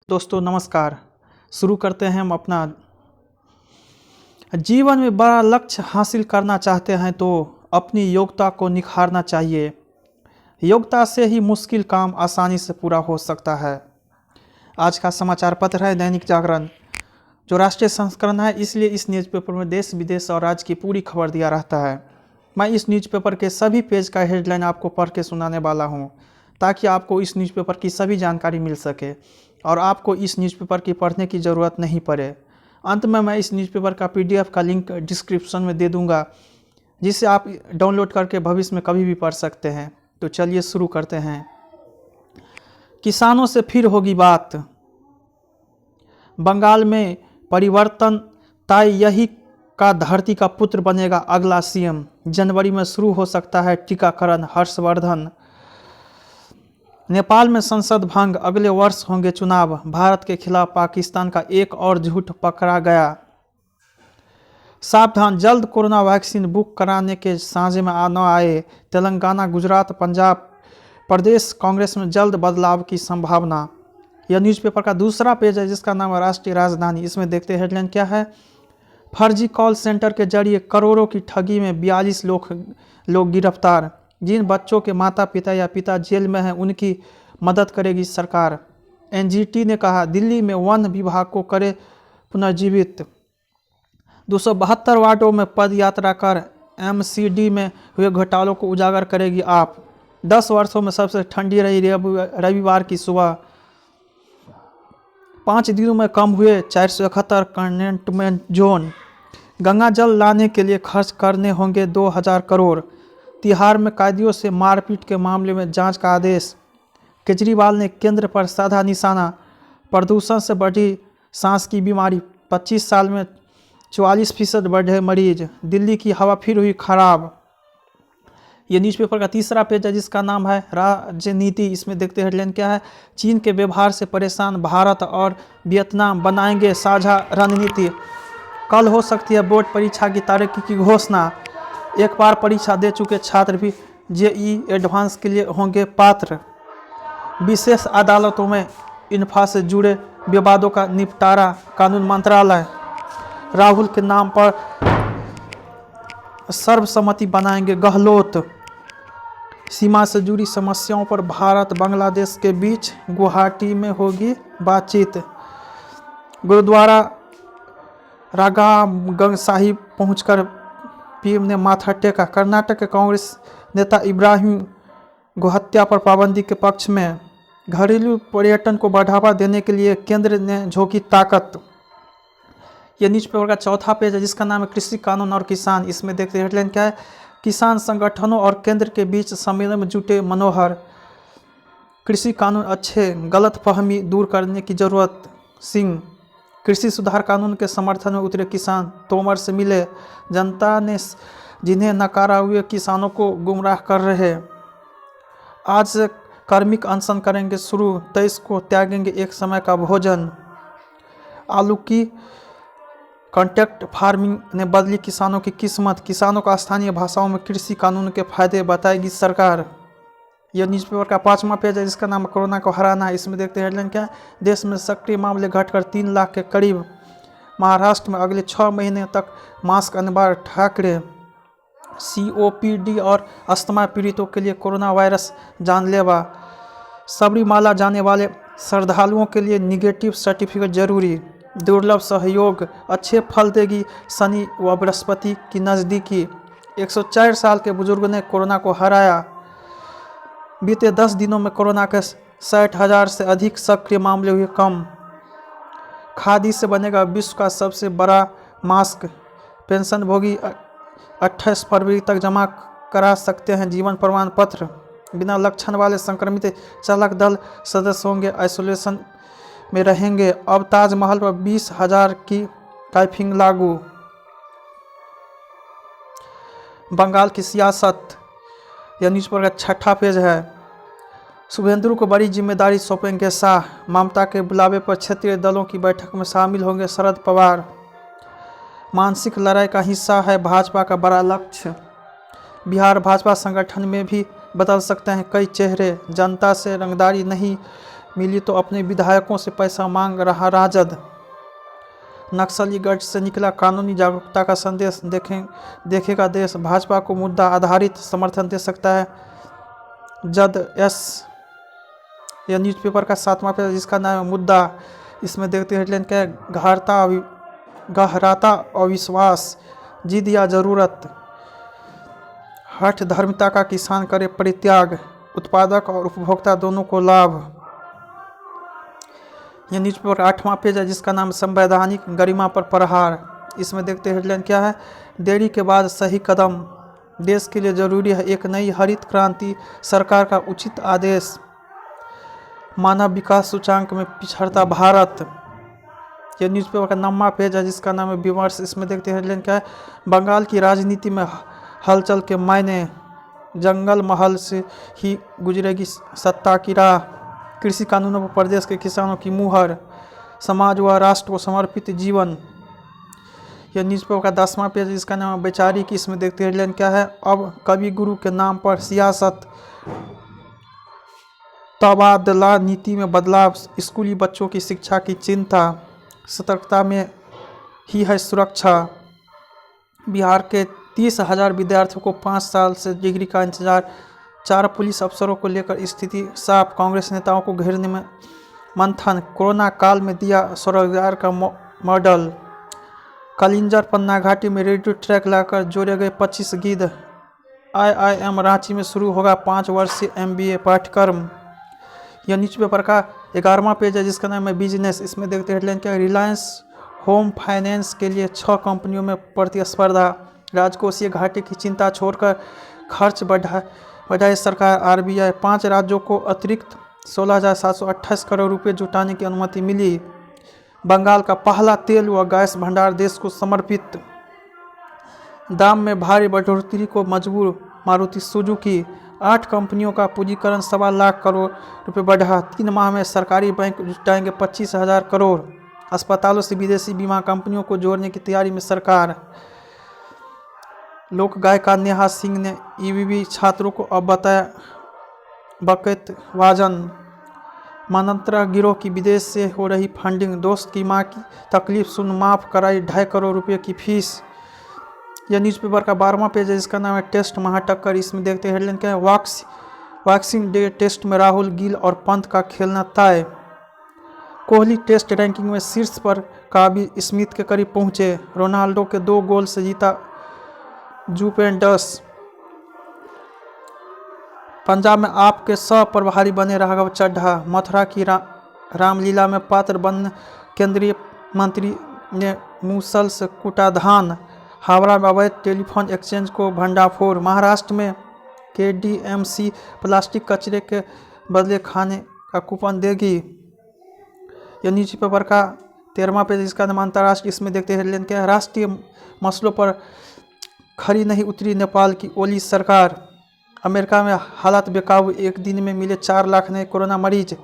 दोस्तों नमस्कार। शुरू करते हैं हम अपना जीवन में बड़ा लक्ष्य हासिल करना चाहते हैं तो अपनी योग्यता को निखारना चाहिए। योग्यता से ही मुश्किल काम आसानी से पूरा हो सकता है। आज का समाचार पत्र है दैनिक जागरण, जो राष्ट्रीय संस्करण है, इसलिए इस न्यूज़पेपर में देश विदेश और राज्य की पूरी खबर दिया रहता है। मैं इस न्यूज़पेपर के सभी पेज का हेडलाइन आपको पढ़ के सुनाने वाला हूँ, ताकि आपको इस न्यूज़पेपर की सभी जानकारी मिल सके और आपको इस न्यूज़पेपर की पढ़ने की ज़रूरत नहीं पड़े। अंत में मैं इस न्यूज़पेपर का PDF का लिंक डिस्क्रिप्शन में दे दूंगा, जिसे आप डाउनलोड करके भविष्य में कभी भी पढ़ सकते हैं। तो चलिए शुरू करते हैं। किसानों से फिर होगी बात। बंगाल में परिवर्तन तय, यही का धरती का पुत्र बनेगा अगला CM। जनवरी में शुरू हो सकता है टीकाकरण, हर्षवर्धन। नेपाल में संसद भंग, अगले वर्ष होंगे चुनाव। भारत के खिलाफ पाकिस्तान का एक और झूठ पकड़ा गया। सावधान, जल्द कोरोना वैक्सीन बुक कराने के साझे में न आए। तेलंगाना, गुजरात, पंजाब प्रदेश कांग्रेस में जल्द बदलाव की संभावना। यह न्यूज़पेपर का दूसरा पेज है, जिसका नाम है राष्ट्रीय राजधानी। इसमें देखते हैं हेडलाइन क्या है। फर्जी कॉल सेंटर के जरिए करोड़ों की ठगी में 42 लोग गिरफ्तार। जिन बच्चों के माता पिता या पिता जेल में हैं, उनकी मदद करेगी सरकार। NGT ने कहा, दिल्ली में वन विभाग को करे पुनर्जीवित। 272 वार्डों में पद यात्रा कर MCD में हुए घोटालों को उजागर करेगी आप। 10 वर्षों में सबसे ठंडी रही रविवार की सुबह। 5 दिनों में कम हुए 471 कंटेनमेंट जोन। गंगा जल लाने के लिए खर्च करने होंगे 2000 करोड़। तिहाड़ में कैदियों से मारपीट के मामले में जांच का आदेश। केजरीवाल ने केंद्र पर साधा निशाना। प्रदूषण से बढ़ी सांस की बीमारी, 25 साल में 44% बढ़े मरीज। दिल्ली की हवा फिर हुई खराब। ये न्यूज़पेपर का तीसरा पेज है, जिसका नाम है राजनीति। इसमें देखते हैं हेडलाइन क्या है। चीन के व्यवहार से परेशान भारत और वियतनाम बनाएंगे साझा रणनीति। कल हो सकती है बोर्ड परीक्षा की तारीख की घोषणा। एक बार परीक्षा दे चुके छात्र भी JEE एडवांस के लिए होंगे पात्र। विशेष अदालतों में इन्फा से जुड़े विवादों का निपटारा, कानून मंत्रालय। राहुल के नाम पर सर्वसम्मति बनाएंगे गहलोत। सीमा से जुड़ी समस्याओं पर भारत बांग्लादेश के बीच गुवाहाटी में होगी बातचीत। गुरुद्वारा रागागंज साहिब पहुंचकर PM ने माथा टेका। कर्नाटक के कांग्रेस नेता इब्राहिम गोहत्या पर पाबंदी के पक्ष में। घरेलू पर्यटन को बढ़ावा देने के लिए केंद्र ने झोंकी ताकत। यह न्यूज़पेपर का चौथा पेज है, जिसका नाम है कृषि कानून और किसान। इसमें देखते हैं हेडलाइन क्या है। किसान संगठनों और केंद्र के बीच सम्मेलन में जुटे मनोहर। कृषि कानून अच्छे, गलतफहमी दूर करने की जरूरत। सिंह, कृषि सुधार कानून के समर्थन में उतरे किसान तोमर से मिले। जनता ने जिन्हें नकारा हुए किसानों को गुमराह कर रहे। आज से कार्मिक अनशन करेंगे शुरू, 23 को त्यागेंगे एक समय का भोजन। आलू की कॉन्ट्रैक्ट फार्मिंग ने बदली किसानों की किस्मत। किसानों को स्थानीय भाषाओं में कृषि कानून के फायदे बताएगी सरकार। यह न्यूज़पेपर का 5वां पेज है, जिसका नाम कोरोना को हराना है। इसमें देखते हैं हेडलाइन क्या है। देश में सक्रिय मामले घटकर 3 लाख के करीब। महाराष्ट्र में अगले 6 महीने तक मास्क अनिवार्य। ठाकरे, COPD और अस्थमा पीड़ितों के लिए कोरोना वायरस जानलेवा। सबरीमाला जाने वाले श्रद्धालुओं के लिए निगेटिव सर्टिफिकेट जरूरी। दुर्लभ सहयोग अच्छे फल देगी, शनि व बृहस्पति की नज़दीकी। 104 साल के बुजुर्ग ने कोरोना को हराया। बीते 10 दिनों में कोरोना के 60,000 से अधिक सक्रिय मामले हुए कम। खादी से बनेगा विश्व का सबसे बड़ा मास्क। पेंशनभोगी 28 फरवरी तक जमा करा सकते हैं जीवन प्रमाण पत्र। बिना लक्षण वाले संक्रमित चालक दल सदस्य होंगे आइसोलेशन में रहेंगे। अब ताजमहल पर 20,000 की कैफिंग लागू। बंगाल की सियासत, यह न्यूज़पेपर का 6ठा पेज है। शुभेंदु को बड़ी जिम्मेदारी सौंपेंगे शाह। ममता के बुलावे पर क्षेत्रीय दलों की बैठक में शामिल होंगे शरद पवार। मानसिक लड़ाई का हिस्सा है भाजपा का बड़ा लक्ष्य। बिहार भाजपा संगठन में भी बदल सकते हैं कई चेहरे। जनता से रंगदारी नहीं मिली तो अपने विधायकों से पैसा मांग रहा राजद। नक्सली गढ़ से निकला कानूनी जागरूकता का संदेश, देखेगा देश। भाजपा को मुद्दा आधारित समर्थन दे सकता है जद एस। यह न्यूज़पेपर का 7वां पेज जिसका नाम है मुद्दा। इसमें देखते हैं हेडलाइन क्या है, गहराता अविश्वास, जिद या जरूरत, हठ धर्मिता का किसान करे परित्याग, उत्पादक और उपभोक्ता दोनों को लाभ। यह न्यूज़पेपर 8वां पेज है जिसका नाम संवैधानिक गरिमा पर प्रहार। इसमें देखते हैं हेडलाइन क्या है, देरी के बाद सही कदम, देश के लिए जरूरी है एक नई हरित क्रांति, सरकार का उचित आदेश। मानव विकास सूचांक में पिछड़ता भारत। यह न्यूज़पेपर का 9वां पेज है जिसका नाम है विमर्श। इसमें देखते हैं हेडलाइन क्या है, बंगाल की राजनीति में हलचल के मायने, जंगल महल से ही गुजरेगी सत्ता की राह, कृषि कानूनों पर प्रदेश के किसानों की मुहर, समाज व राष्ट्र को समर्पित जीवन। यह न्यूज़पेपर का 10वां पेज जिसका नाम है वैचारिक। इसमें देखते हैं हेडलाइन क्या है, अब कवि गुरु के नाम पर सियासत, तबादला नीति में बदलाव, स्कूली बच्चों की शिक्षा की चिंता, सतर्कता में ही है सुरक्षा। बिहार के 30,000 विद्यार्थियों को 5 साल से डिग्री का इंतजार, 4 पुलिस अफसरों को लेकर स्थिति साफ, कांग्रेस नेताओं को घेरने में मंथन, कोरोना काल में दिया स्वरोजगार का मॉडल। कलिंजर पन्ना घाटी में रेडियो ट्रैक लाकर जोड़े गए 25 गिद्ध। IIM रांची में शुरू होगा 5 वर्षीय MBA पाठ्यक्रम। यह न्यूज़पेपर का 11वां पेज है जिसका नाम है बिजनेस। इसमें देखते हैं हेडलाइन क्या है, रिलायंस होम फाइनेंस के लिए 6 कंपनियों में प्रतिस्पर्धा, राजकोषीय घाटे की चिंता छोड़कर खर्च बढ़ाए सरकार। RBI 5 राज्यों को अतिरिक्त 16,728 करोड़ रुपए जुटाने की अनुमति मिली। बंगाल का पहला तेल व गैस भंडार देश को समर्पित। दाम में भारी बढ़ोतरी को मजबूर मारुति सुजुकी। 8 कंपनियों का पूंजीकरण 1.25 लाख करोड़ रुपए बढ़ा। 3 माह में सरकारी बैंक जुटाएंगे 25,000 करोड़। अस्पतालों से विदेशी बीमा कंपनियों को जोड़ने की तैयारी में सरकार। लोक गायिका नेहा सिंह ने EBB छात्रों को अब बताया बकैत वाजन। मनंत्रा गिरोह की विदेश से हो रही फंडिंग, दोस्त की मां की तकलीफ सुन माफ कराई 2.5 करोड़ रुपए की फीस। यह न्यूज़पेपर का 12वां पेज है जिसका नाम है टेस्ट महाटक्कर। इसमें देखते हैं हेडलाइन क्या है, वॉक्सिंग डे टेस्ट में राहुल, गिल और पंत का खेलना तय। कोहली टेस्ट रैंकिंग में शीर्ष पर, काबी स्मिथ के करीब पहुंचे। रोनाल्डो के 2 गोल से जीता जुवेंटस। पंजाब में आप के प्रभारी बने राघव चड्ढा। मथुरा की रामलीला में पात्र बन केंद्रीय मंत्री ने मूसल से कूटा धान। हावड़ा में अवैध टेलीफोन एक्सचेंज को भंडाफोड़। महाराष्ट्र में KDMC प्लास्टिक कचरे के बदले खाने का कूपन देगी। यह न्यूज़पेपर का 13वां पेज इसका नाम अंतर्राष्ट्रीय। इसमें देखते हैं हेडलाइन क्या है, राष्ट्रीय मसलों पर खरी नहीं उतरी नेपाल की ओली सरकार। अमेरिका में हालात बेकाबू, एक दिन में मिले 4 लाख नए कोरोना मरीज।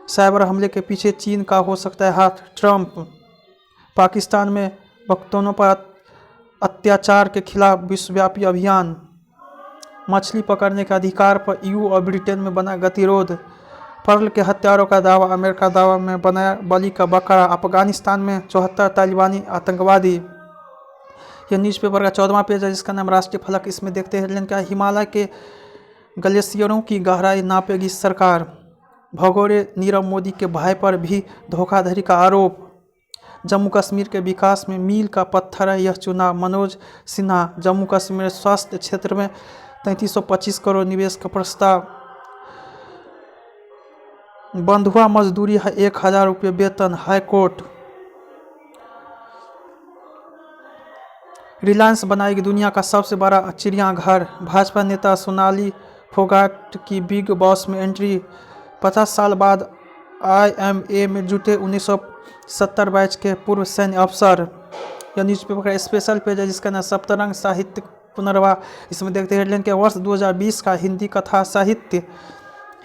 साइबर हमले के पीछे चीन का हो सकता है हाथ, ट्रंप। पाकिस्तान में वक्तों पर अत्याचार के खिलाफ विश्वव्यापी अभियान। मछली पकड़ने के अधिकार पर EU और ब्रिटेन में बना गतिरोध। पर्ल के हत्यारों का दावा, अमेरिका दावा में बनाया बलि का बकरा। अफगानिस्तान में 74 तालिबानी आतंकवादी। यह न्यूज़पेपर का 14वां पेज है जिसका नाम राष्ट्रीय फलक। इसमें देखते हैं हेडलाइन क्या, हिमालय के ग्लेशियरों की गहराई नापेगी सरकार। भगोड़े नीरव मोदी के भाई पर भी धोखाधड़ी का आरोप। जम्मू कश्मीर के विकास में मील का पत्थर है यह चुनाव, मनोज सिन्हा। जम्मू कश्मीर स्वास्थ्य क्षेत्र में 3325 करोड़ निवेश का प्रस्ताव। बंधुआ मजदूरी है 1000 रुपये वेतन, हाईकोर्ट। रिलायंस बनाएगी दुनिया का सबसे बड़ा चिड़ियाघर। भाजपा नेता सोनाली फोगाट की बिग बॉस में एंट्री। 50 साल बाद IMA में जुटे 1970 बैच के पूर्व सैन्य अफसर। यह न्यूज़पेपर का स्पेशल पेज है जिसका नाम सप्तरंग साहित्य पुनर्वास। इसमें देखते हैं हेडलाइन के, वर्ष 2020 का हिंदी कथा साहित्य,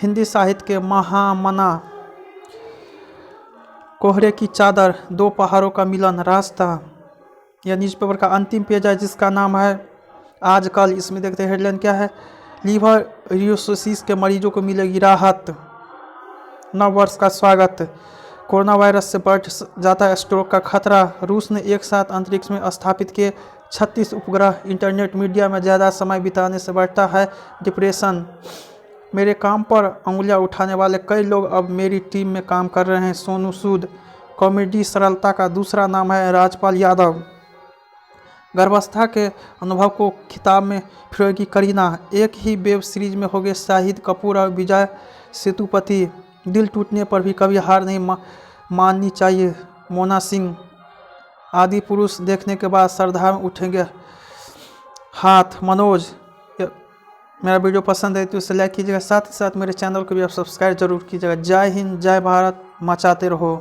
हिंदी साहित्य के महामना। कोहरे की चादर, 2 पहाड़ों का मिलन रास्ता। यह न्यूज़पेपर का अंतिम पेज है जिसका नाम है आजकल। इसमें देखते हैं हेडलाइन क्या है, लीवर यूरोसिस के मरीजों को मिलेगी राहत। नव वर्ष का स्वागत। कोरोना वायरस से बढ़ जाता है स्ट्रोक का खतरा। रूस ने एक साथ अंतरिक्ष में स्थापित किए 36 उपग्रह। इंटरनेट मीडिया में ज़्यादा समय बिताने से बढ़ता है डिप्रेशन। मेरे काम पर उंगलियां उठाने वाले कई लोग अब मेरी टीम में काम कर रहे हैं। सोनू सूद। कॉमेडी सरलता का दूसरा नाम है। राजपाल यादव। गर्भावस्था के अनुभव को खिताब में फिरोगी करीना। एक ही वेब सीरीज में हो गए शाहिद कपूर और विजय सेतुपति। दिल टूटने पर भी कभी हार नहीं माननी चाहिए। मोना सिंह। आदि पुरुष देखने के बाद श्रद्धा में उठेंगे हाथ। मनोज। मेरा वीडियो पसंद है तो इसे लाइक कीजिएगा, साथ ही साथ मेरे चैनल को भी आप सब्सक्राइब जरूर कीजिएगा। जय हिंद, जय भारत, मचाते रहो।